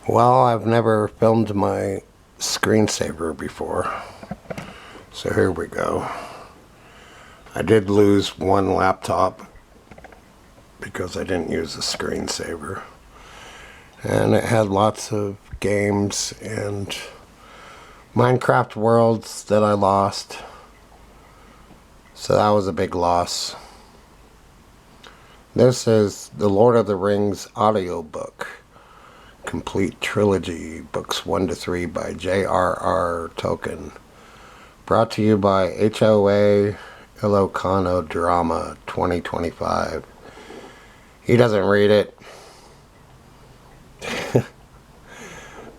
Well, I've never filmed my screensaver before, so here we go. I did lose one laptop because I didn't use the screensaver, and it had lots of games and Minecraft worlds that I lost, so that was a big loss. This is the Lord of the Rings audiobook. Complete trilogy, books 1 to 3 by J.R.R. Tolkien. Brought to you by HOA Ilocano Drama 2025. He doesn't read it,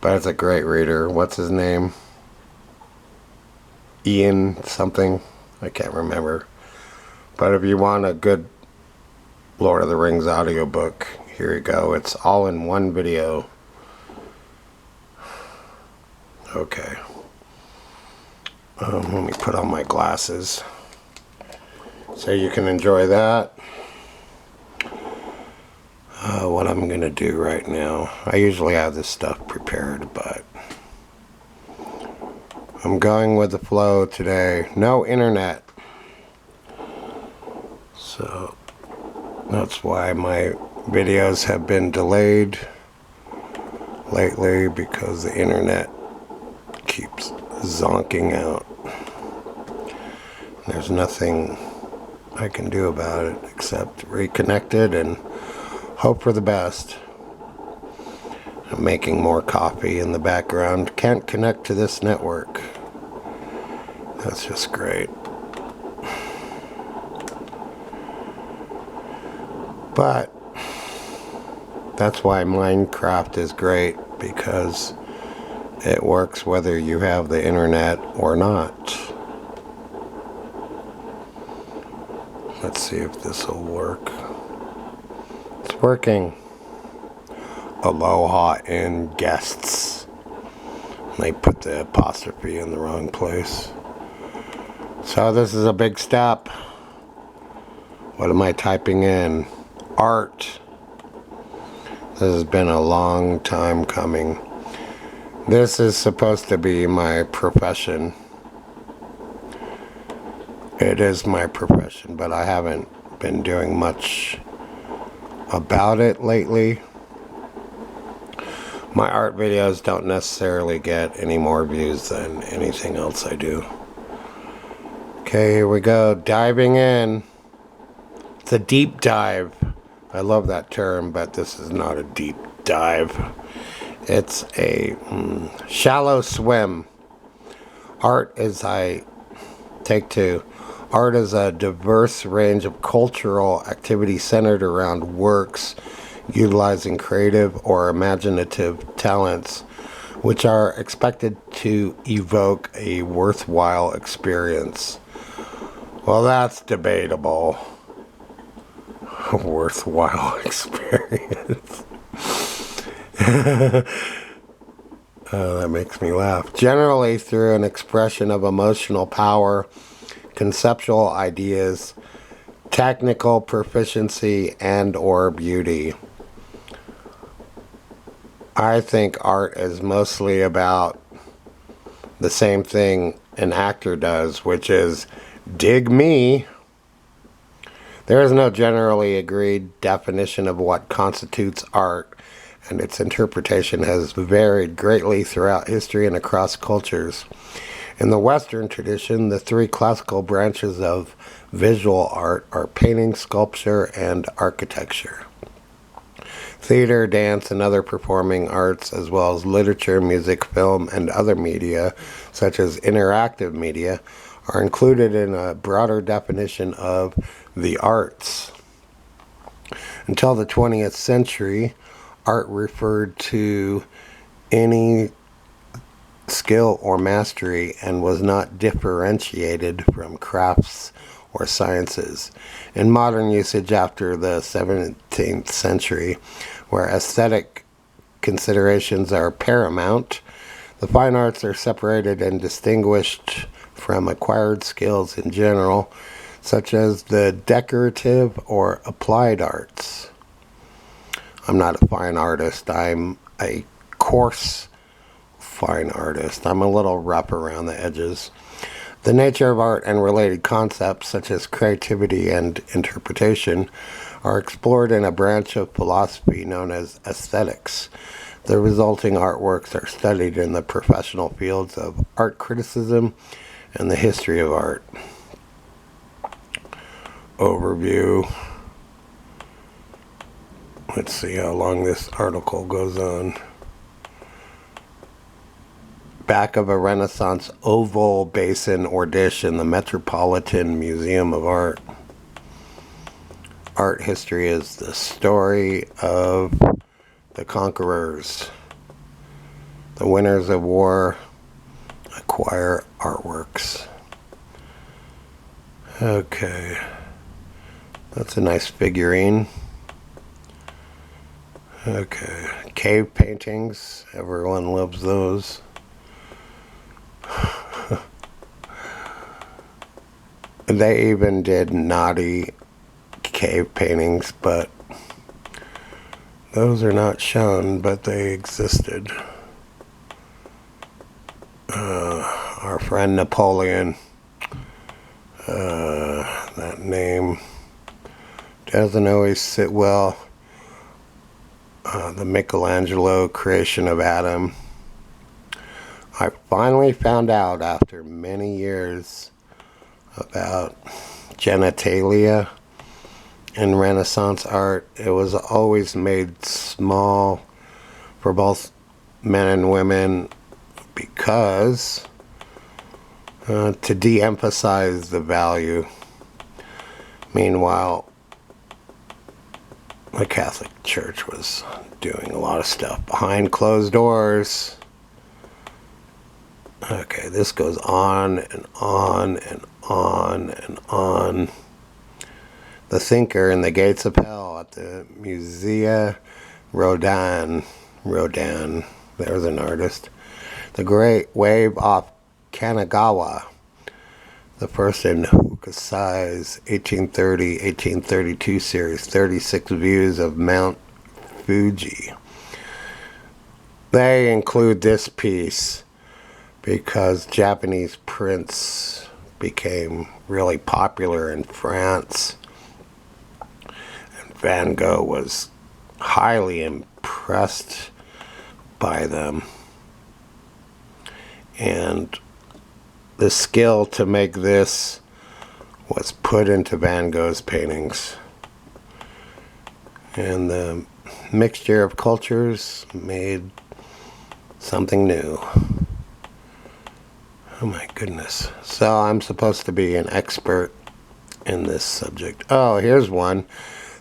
but it's a great reader. What's his name? Ian something? I can't remember. But if you want a good Lord of the Rings audiobook, here you go. It's all in one video. Okay. Let me put on my glasses so you can enjoy that. What I'm going to do right now. I usually have this stuff prepared, but I'm going with the flow today. No internet. So that's why my videos have been delayed lately, because the internet keeps zonking out. There's nothing I can do about it except reconnect it and hope for the best. I'm making more coffee in the background. Can't connect to this network. That's just great. But that's why Minecraft is great, because it works whether you have the internet or not. Let's see if this will work. It's working. Aloha in guests. They put the apostrophe in the wrong place. So this is a big step. What am I typing in? Art. This has been a long time coming. This is supposed to be my profession. It is my profession, but I haven't been doing much about it lately. My art videos don't necessarily get any more views than anything else I do. Okay, here we go. Diving in. It's a deep dive. I love that term, but this is not a deep dive. It's a shallow swim. Art is Take two. Art is a diverse range of cultural activity centered around works utilizing creative or imaginative talents, which are expected to evoke a worthwhile experience. Well, that's debatable. A worthwhile experience. That makes me laugh. Generally through an expression of emotional power, conceptual ideas, technical proficiency, and or beauty. I think art is mostly about the same thing an actor does, which is dig me. There is no generally agreed definition of what constitutes art, and its interpretation has varied greatly throughout history and across cultures. In the Western tradition, the three classical branches of visual art are painting, sculpture, and architecture. Theater, dance, and other performing arts, as well as literature, music, film, and other media, such as interactive media, are included in a broader definition of the arts. Until the 20th century, art referred to any skill or mastery and was not differentiated from crafts or sciences. In modern usage after the 17th century, where aesthetic considerations are paramount, the fine arts are separated and distinguished from acquired skills in general, such as the decorative or applied arts. I'm not a fine artist. I'm a coarse fine artist. I'm a little rough around the edges. The nature of art and related concepts such as creativity and interpretation are explored in a branch of philosophy known as aesthetics. The resulting artworks are studied in the professional fields of art criticism and the history of art. Overview. Let's see how long this article goes on. Back of a Renaissance oval basin or dish in the Metropolitan Museum of Art. Art history is the story of the conquerors. The winners of war acquire artworks. Okay. That's a nice figurine. Okay. Cave paintings. Everyone loves those. They even did naughty cave paintings, but those are not shown, but they existed. Our friend Napoleon, that name doesn't always sit well. The Michelangelo creation of Adam. I finally found out after many years about genitalia in Renaissance art. It was always made small for both men and women because to de-emphasize the value. Meanwhile, the Catholic Church was doing a lot of stuff behind closed doors. Okay, this goes on and on and on and on. The Thinker in the Gates of Hell at the Musea Rodin. There's an artist. The Great Wave off Kanagawa. The first in Hokusai's 1830-1832 series. 36 views of Mount Fuji. They include this piece because Japanese prints became really popular in France. And Van Gogh was highly impressed by them. And the skill to make this was put into Van Gogh's paintings. And the mixture of cultures made something new. Oh my goodness. So I'm supposed to be an expert in this subject. Oh, here's one.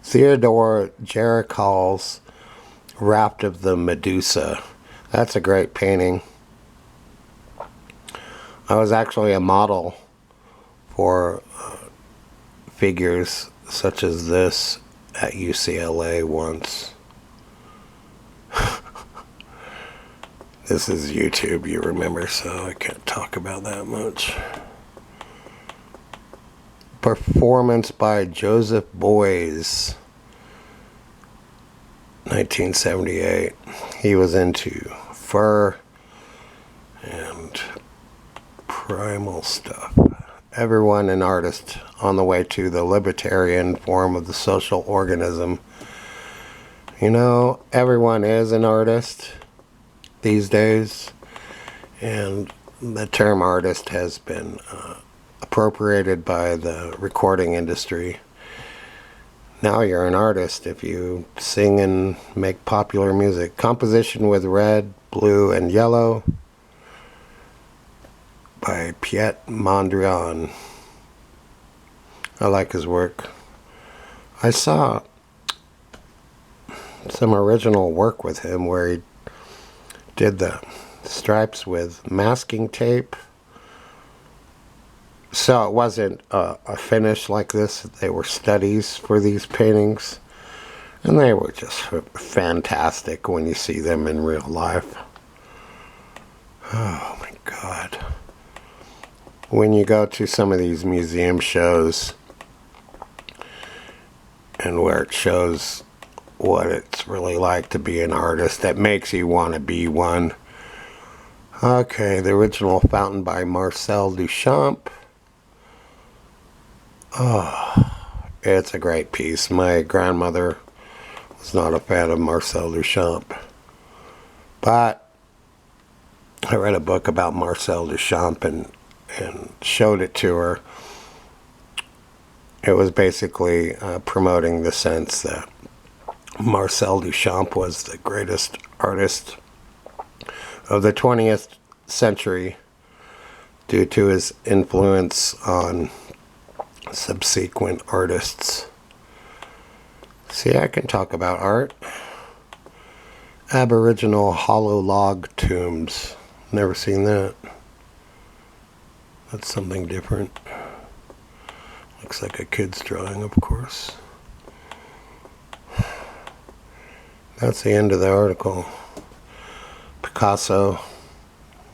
Theodore Géricault's Raft of the Medusa. That's a great painting. I was actually a model for figures such as this at UCLA once. This is YouTube, you remember, so I can't talk about that much. Performance by Joseph Beuys, 1978. He was into fur and primal stuff. Everyone an artist on the way to the libertarian form of the social organism. You know, everyone is an artist these days, and the term artist has been appropriated by the recording industry. Now you're an artist if you sing and make popular music. Composition with red, blue, and yellow by Piet Mondrian. I like his work. I saw some original work with him where he did the stripes with masking tape. So it wasn't a finish like this. They were studies for these paintings. And they were just fantastic when you see them in real life. Oh my God. When you go to some of these museum shows and where it shows what it's really like to be an artist that makes you want to be one. Okay, the original fountain by Marcel Duchamp. Oh, it's a great piece. My grandmother was not a fan of Marcel Duchamp, but I read a book about Marcel Duchamp and showed it to her. It was basically promoting the sense that Marcel Duchamp was the greatest artist of the 20th century due to his influence on subsequent artists. See, I can talk about art. Aboriginal hollow log tombs. Never seen that. That's something different. Looks like a kid's drawing, of course. That's the end of the article. Picasso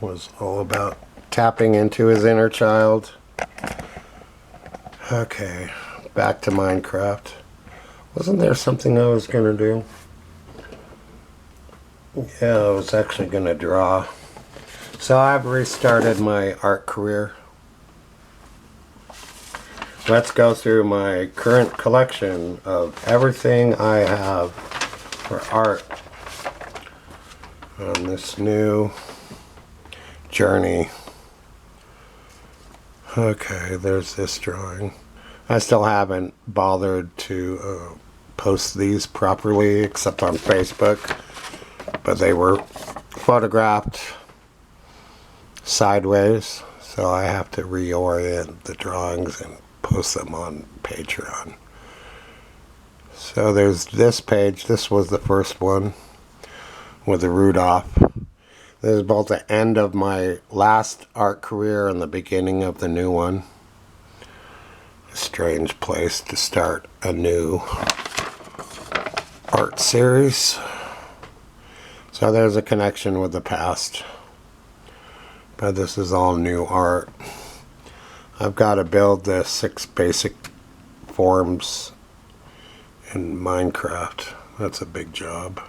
was all about tapping into his inner child. Okay, back to Minecraft. Wasn't there something I was going to do? Yeah, I was actually going to draw. So I've restarted my art career. Let's go through my current collection of everything I have for art on this new journey. Okay, there's this drawing. I still haven't bothered to post these properly except on Facebook, but they were photographed sideways, so I have to reorient the drawings and post them on Patreon. So there's this page. This was the first one with the Rudolph. This is both the end of my last art career and the beginning of the new one. A strange place to start a new art series. So there's a connection with the past. But this is all new art. I've got to build the 6 basic forms in Minecraft. That's a big job.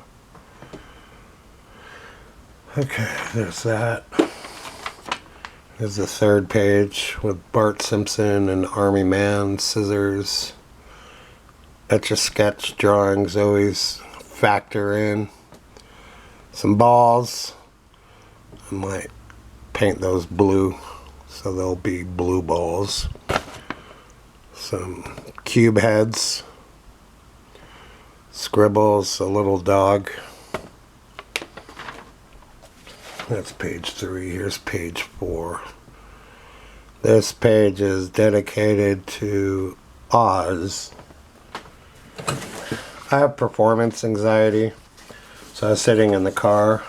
Okay, there's that. There's the third page with Bart Simpson and Army Man, scissors. Etch-a-sketch drawings always factor in. Some balls. I might paint those blue, so they'll be blue balls. Some cube heads. Scribbles, a little dog. That's page 3. Here's page 4. This page is dedicated to Oz. I have performance anxiety, so I was sitting in the car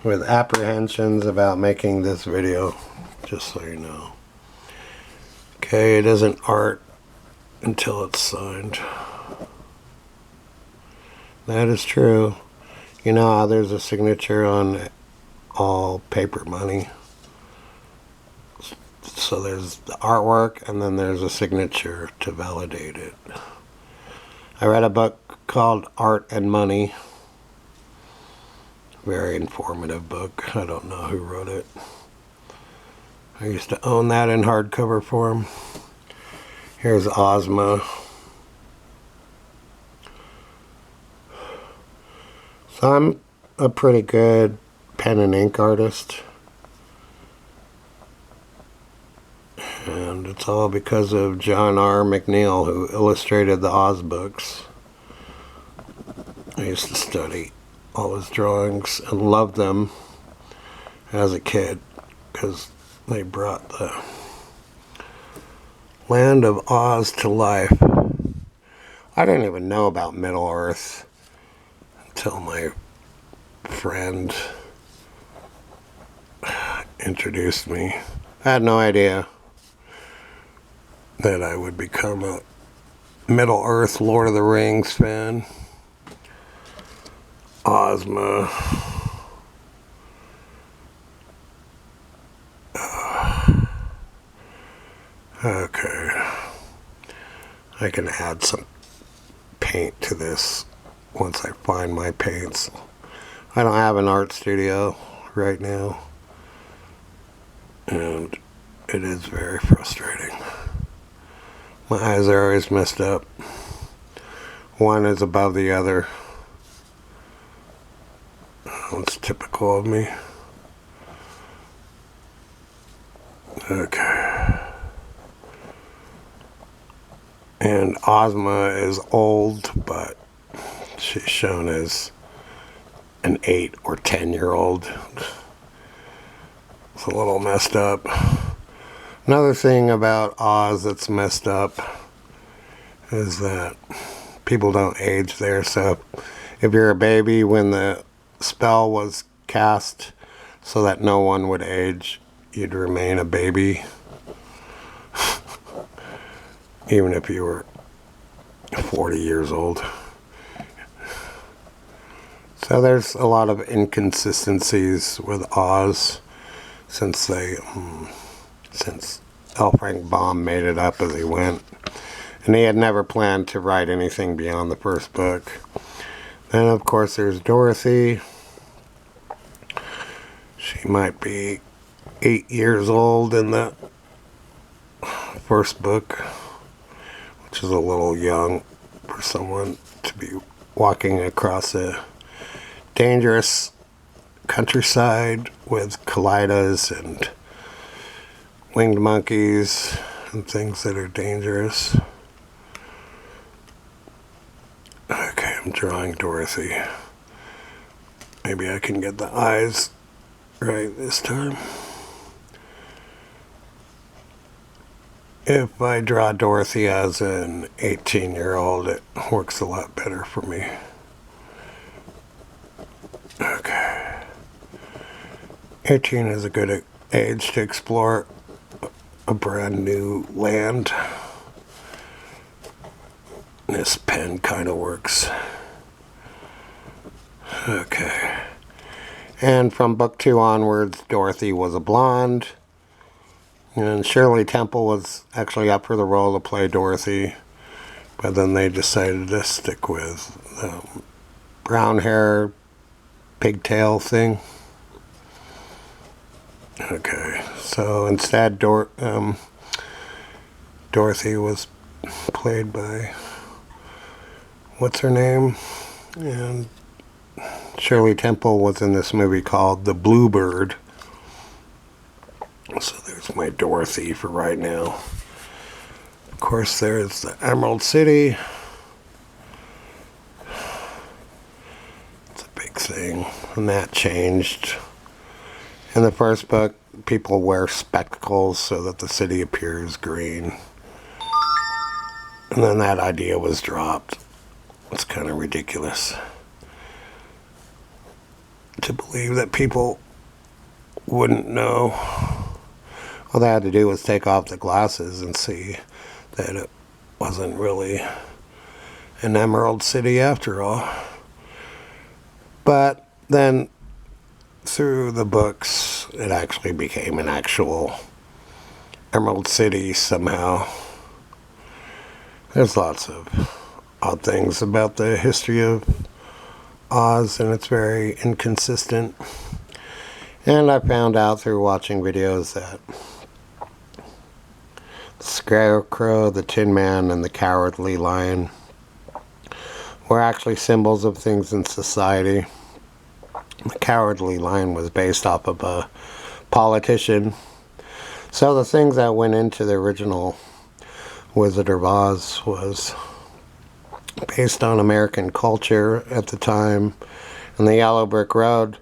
with apprehensions about making this video, just so you know. Okay, it isn't art until it's signed. That is true. You know how there's a signature on all paper money? So there's the artwork and then there's a signature to validate it. I read a book called Art and Money. Very informative book. I don't know who wrote it. I used to own that in hardcover form. Here's Ozma. So I'm a pretty good pen and ink artist. And it's all because of John R. McNeil, who illustrated the Oz books. I used to study all his drawings and loved them as a kid because they brought the land of Oz to life. I didn't even know about Middle Earth until my friend introduced me. I had no idea that I would become a Middle Earth Lord of the Rings fan. Ozma. Okay. I can add some paint to this once I find my paints. I don't have an art studio right now, and it is very frustrating. My eyes are always messed up. One is above the other. It's typical of me. Okay. And Ozma is old, but she's shown as an 8 or 10-year-old. It's a little messed up. Another thing about Oz that's messed up is that people don't age there. So if you're a baby when the spell was cast so that no one would age, you'd remain a baby. Even if you were 40 years old. So there's a lot of inconsistencies with Oz since L. Frank Baum made it up as he went. And he had never planned to write anything beyond the first book. Then, of course, there's Dorothy. She might be 8 years old in the first book, which is a little young for someone to be walking across a dangerous countryside with kalidas and winged monkeys and things that are dangerous. Okay, I'm drawing Dorothy. Maybe I can get the eyes right this time. If I draw Dorothy as an 18-year-old, it works a lot better for me. Okay. 18 is a good age to explore a brand new land. This pen kind of works. Okay. And from book 2 onwards, Dorothy was a blonde. And Shirley Temple was actually up for the role to play Dorothy, but then they decided to stick with the brown hair, pigtail thing. Okay, so instead Dorothy was played by, what's her name? And Shirley Temple was in this movie called The Bluebird. So there's my Dorothy for right now. Of course, there's the Emerald City. It's a big thing, and that changed. In the first book, people wear spectacles so that the city appears green. And then that idea was dropped. It's kind of ridiculous to believe that people wouldn't know. All they had to do was take off the glasses and see that it wasn't really an Emerald City after all. But then through the books, it actually became an actual Emerald City somehow. There's lots of odd things about the history of Oz, and it's very inconsistent. And I found out through watching videos that the Scarecrow, the Tin Man, and the Cowardly Lion were actually symbols of things in society. The Cowardly Lion was based off of a politician. So the things that went into the original Wizard of Oz was based on American culture at the time. And the Yellow Brick Road,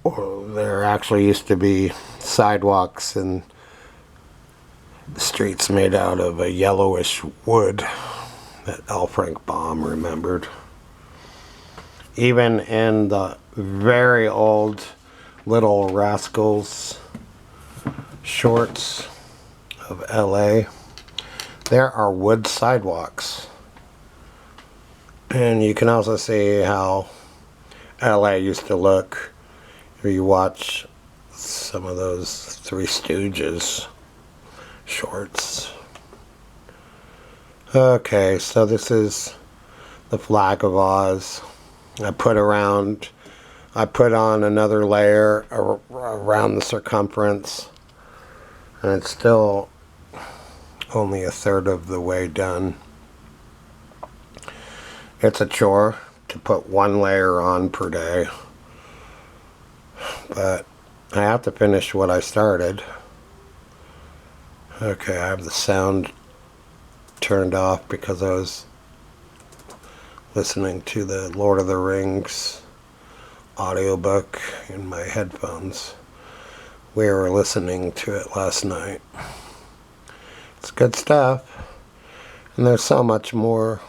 there actually used to be sidewalks and streets made out of a yellowish wood that L. Frank Baum remembered. Even in the very old Little Rascals shorts of LA, there are wood sidewalks. And you can also see how LA used to look if you watch some of those Three Stooges shorts. Okay, so this is the flag of Oz. I put on another layer around the circumference, and it's still only a third of the way done. It's a chore to put one layer on per day, but I have to finish what I started. Okay, I have the sound turned off because I was listening to the Lord of the Rings audiobook in my headphones. We were listening to it last night. It's good stuff, and there's so much more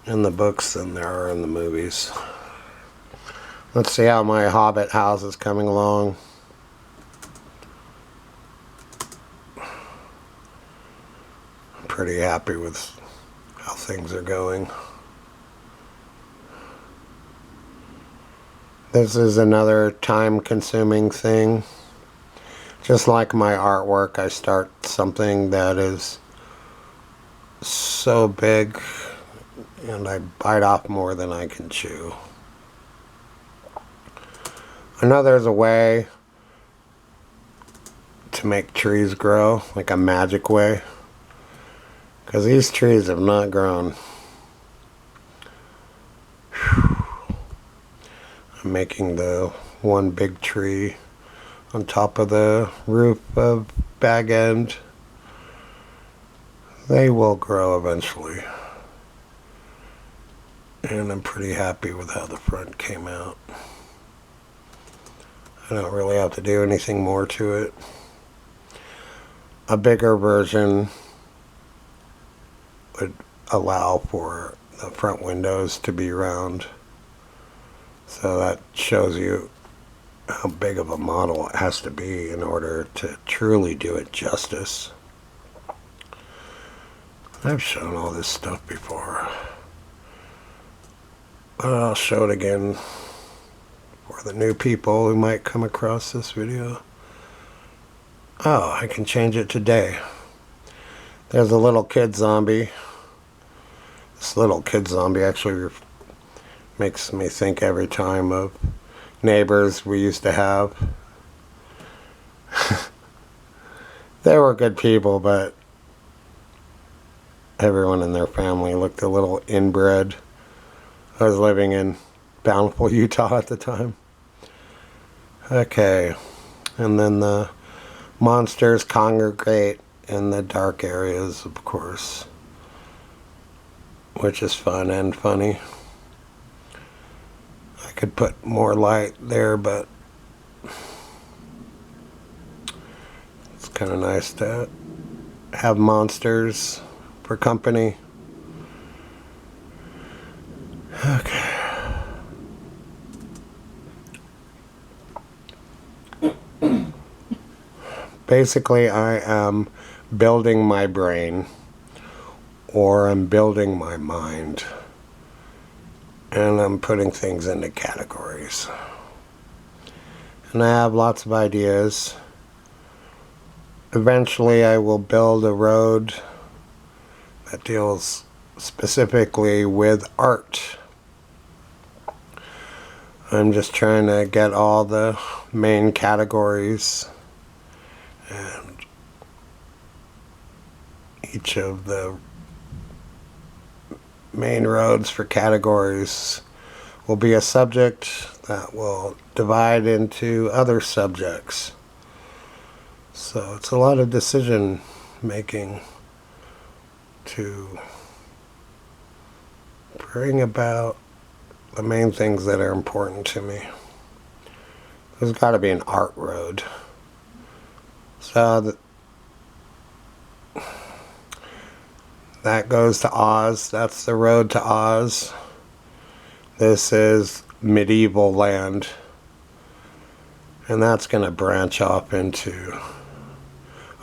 in the books than there are in the movies. Let's see how my Hobbit house is coming along. I'm pretty happy with how things are going. This is another time-consuming thing. Just like my artwork, I start something that is so big and I bite off more than I can chew. I know there's a way to make trees grow, like a magic way, because these trees have not grown. I'm making the one big tree on top of the roof of Bag End. They will grow eventually. And I'm pretty happy with how the front came out. I don't really have to do anything more to it. A bigger version would allow for the front windows to be round. So that shows you how big of a model it has to be in order to truly do it justice. I've shown all this stuff before, but I'll show it again for the new people who might come across this video. Oh, I can change it today. There's a little kid zombie. This little kid zombie actually makes me think every time of neighbors we used to have. They were good people, but everyone in their family looked a little inbred. I was living in Bountiful, Utah at the time. Okay, and then the monsters congregate in the dark areas, of course, which is fun and funny. I could put more light there, but it's kind of nice to have monsters for company. Okay. Basically, I am building my brain, or I'm building my mind, and I'm putting things into categories. And I have lots of ideas. Eventually, I will build a road that deals specifically with art. I'm just trying to get all the main categories and each of the main roads for categories will be a subject that will divide into other subjects. So it's a lot of decision making to bring about the main things that are important to me. There's got to be an art road. So that goes to Oz. That's the road to Oz. This is medieval land. And that's going to branch off into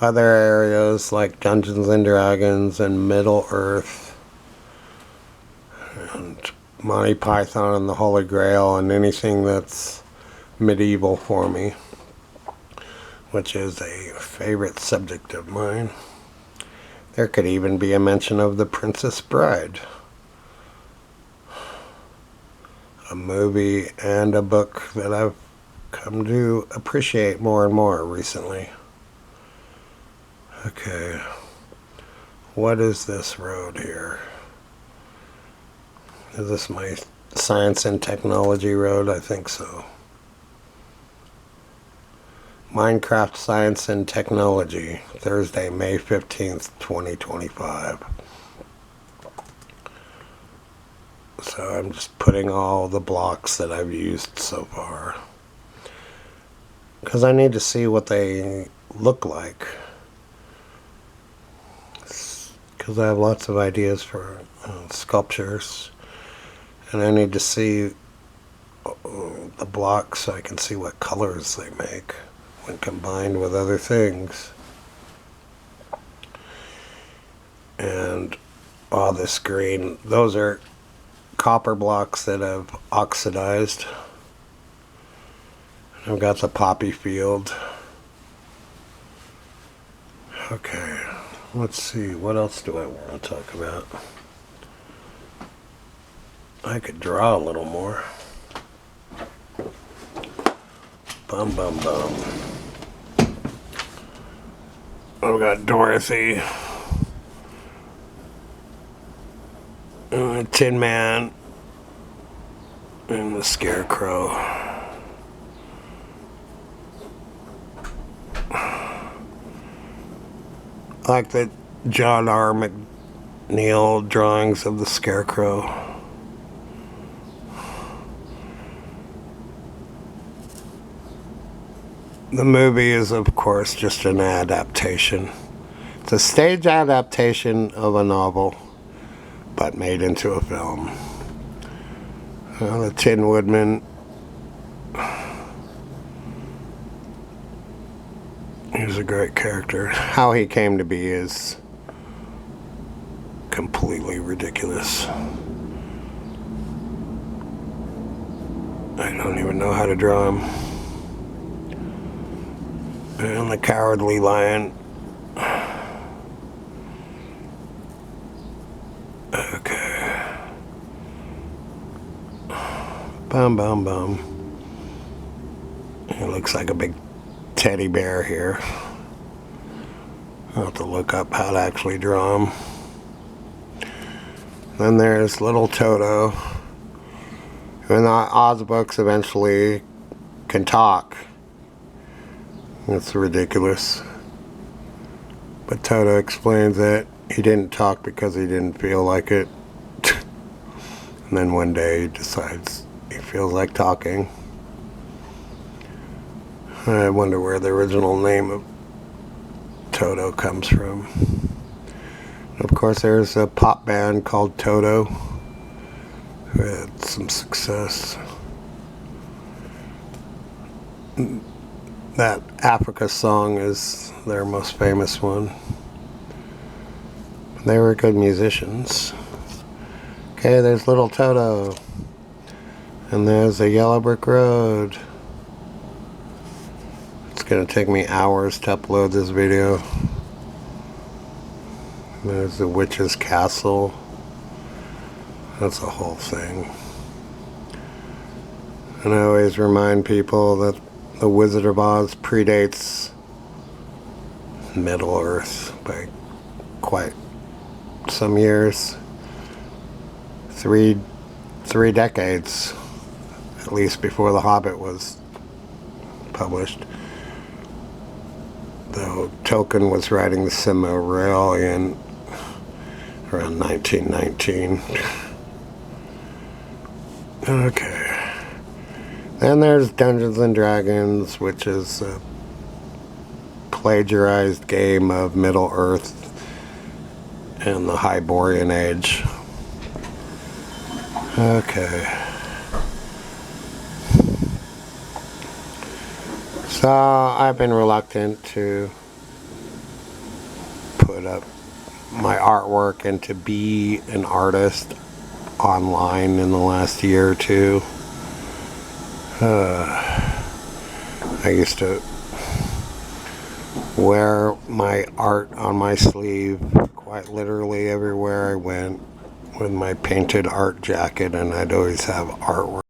other areas like Dungeons and Dragons and Middle Earth and Monty Python and the Holy Grail and anything that's medieval for me, which is a favorite subject of mine. There could even be a mention of The Princess Bride. a movie and a book that I've come to appreciate more and more recently. Okay, what is this road here? Is this my science and technology road? I think so. Minecraft Science and Technology, Thursday, May 15th, 2025. So I'm just putting all the blocks that I've used so far, because I need to see what they look like, because I have lots of ideas for sculptures, and I need to see the blocks so I can see what colors they make when combined with other things. And all this green, those are copper blocks that have oxidized. I've got the poppy field. Okay, let's see, what else do I want to talk about? I could draw a little more. Bum bum bum. I've got Dorothy, and the Tin Man, and the Scarecrow. I like the John R. McNeill drawings of the Scarecrow. The movie is, of course, just an adaptation. It's a stage adaptation of a novel, but made into a film. The Tin Woodman, he's a great character. How he came to be is completely ridiculous. I don't even know how to draw him. And the Cowardly Lion. Okay. Bum bum bum. He looks like a big teddy bear here. I'll have to look up how to actually draw him. Then there's little Toto, who in the Oz books eventually can talk. It's ridiculous. But Toto explains that he didn't talk because he didn't feel like it. And then one day he decides he feels like talking. I wonder where the original name of Toto comes from. Of course, there's a pop band called Toto who had some success. That Africa song is their most famous one. They were good musicians. Okay, there's little Toto. And there's the yellow brick road. It's gonna take me hours to upload this video. There's the witch's castle. That's a whole thing. And I always remind people that The Wizard of Oz predates Middle Earth by quite some years. Three decades, at least, before The Hobbit was published. Though Tolkien was writing the Silmarillion around 1919. Okay. Then there's Dungeons and Dragons, which is a plagiarized game of Middle Earth and the Hyborian Age. Okay. So I've been reluctant to put up my artwork and to be an artist online in the last year or two. I used to wear my art on my sleeve quite literally everywhere I went with my painted art jacket, and I'd always have artwork